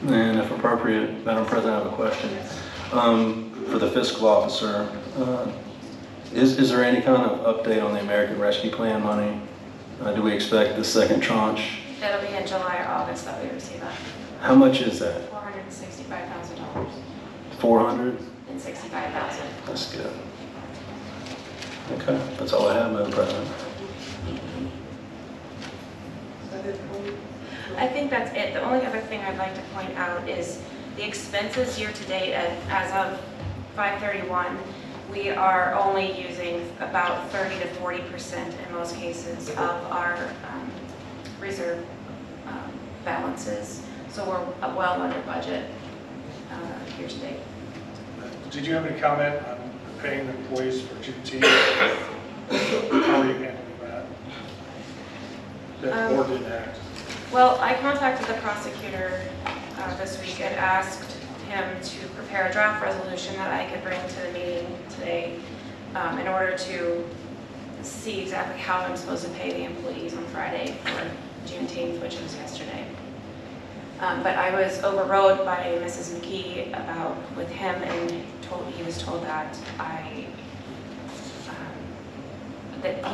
And if appropriate, Madam President, I have a question. For the fiscal officer, is there any kind of update on the American Rescue Plan money? Do we expect the second tranche? It'll be in July or August that we receive that. How much is that? $465,000. 465,000. That's good. Okay, that's all I have, Madam President. I think that's it. The only other thing I'd like to point out is the expenses year to date as of 5/31, we are only using about 30 to 40% in most cases of our reserve balances. So we're well under budget year to date. Did you have any comment on paying the employees for Juneteenth? How are you handling that? That board didn't act. Well, I contacted the prosecutor this week and asked him to prepare a draft resolution that I could bring to the meeting today in order to see exactly how I'm supposed to pay the employees on Friday for Juneteenth, which was yesterday. But I was overrode by Mrs. McKee with him, and he was told that that he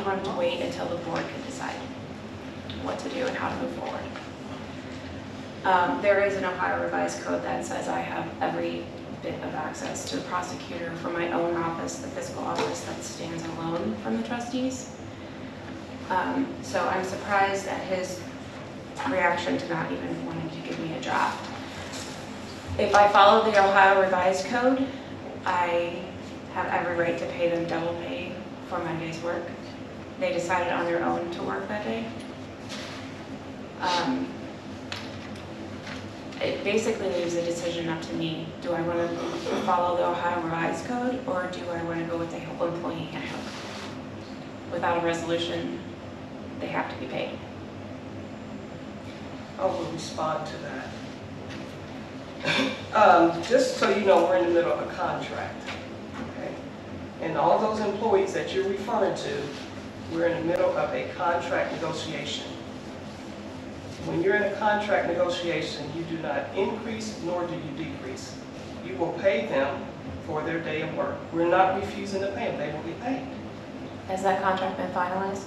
wanted to wait until the board could decide what to do and how to move forward. There is an Ohio Revised Code that says I have every bit of access to the prosecutor for my own office, the fiscal office that stands alone from the trustees. So I'm surprised at his reaction to not even wanting to give me a draft. If I follow the Ohio Revised Code, I have every right to pay them double pay for my day's work. They decided on their own to work that day. It basically leaves a decision up to me. Do I want to follow the Ohio Revised Code, or do I want to go with the employee handbook? Without a resolution, they have to be paid. I will respond to that. Just so you know, we're in the middle of a contract, okay? And all those employees that you're referring to, we're in the middle of a contract negotiation. When you're in a contract negotiation, you do not increase nor do you decrease. You will pay them for their day of work. We're not refusing to pay them, they will be paid. Has that contract been finalized?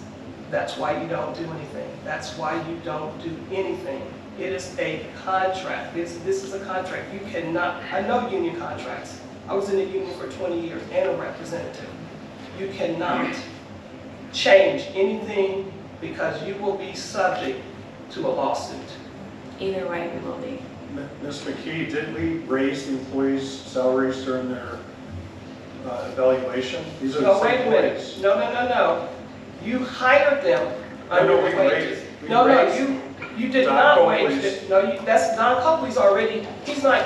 That's why you don't do anything. That's why you don't do anything. It is a contract. This is a contract. You cannot, I know union contracts. I was in the union for 20 years and a representative. You cannot change anything because you will be subject to a lawsuit. Either way, we will be. Ms. McKee, didn't we raise the employees' salaries during their evaluation? These are No, the wait same a minute. employees. No. You hired them under the wages. No, you did not wage it. No, that's Don Copley's already. He's not.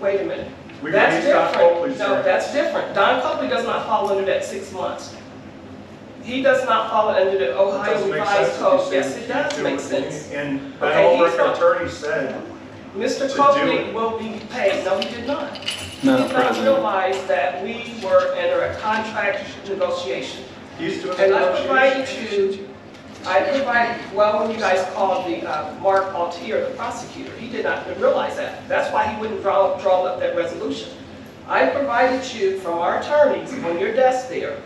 Wait a minute. That's different. No, that's different. Don Copley does not fall under that 6 months. He does not fall under the Ohio Revised Code. Yes, it does make sense. And the Albrecht attorney said Mr. Copley will be paid. No, he did not. He Madam did not President. realize that we were under a contract negotiation. he's doing And well, when you guys called Mark Altier, the prosecutor, he did not realize that. That's why he wouldn't draw up that resolution. I provided you from our attorneys on your desk there.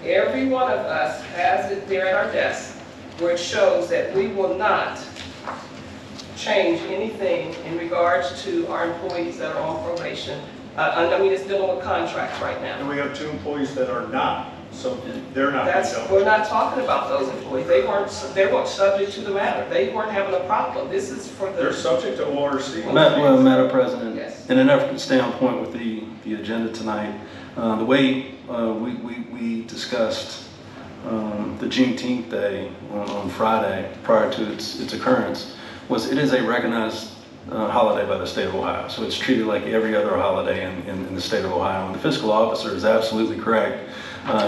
Every one of us has it there at our desk where it shows that we will not change anything in regards to our employees that are on probation. I mean, it's dealing with contracts right now. And we have 2 employees that are not, so they're not. We're not talking about those employees. They weren't subject to the matter. They weren't having a problem. This is for the. They're subject to ORC. Madam President, yes. In an effort to stay on point with the agenda tonight, the way we discussed the Juneteenth Day on Friday prior to its occurrence was it is a recognized holiday by the state of Ohio. So it's treated like every other holiday in the state of Ohio. And the fiscal officer is absolutely correct.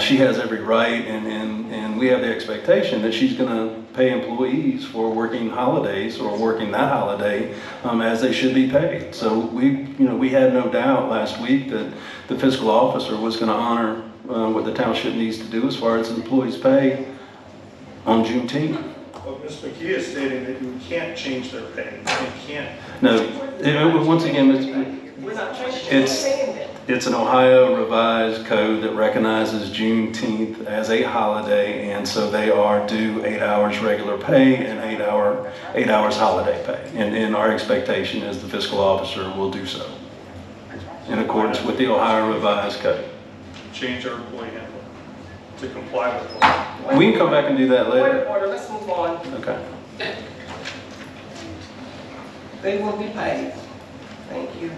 She has every right, and we have the expectation that she's going to pay employees for working holidays or working that holiday as they should be paid. So we had no doubt last week that the fiscal officer was going to honor what the township needs to do as far as employees' pay on Juneteenth. But Ms. McKee is stating that you can't change their pay. You can't. No, once again, We're not changing, we're It's- saying that. it's an Ohio revised code that recognizes Juneteenth as a holiday, and so they are due 8 hours regular pay and 8 hours holiday pay. And our expectation is the fiscal officer will do so in accordance with the Ohio revised code. Change our employee handbook to comply with the law. We can come back and do that Point of later. order, let's move on. Okay. They will be paid. Thank you.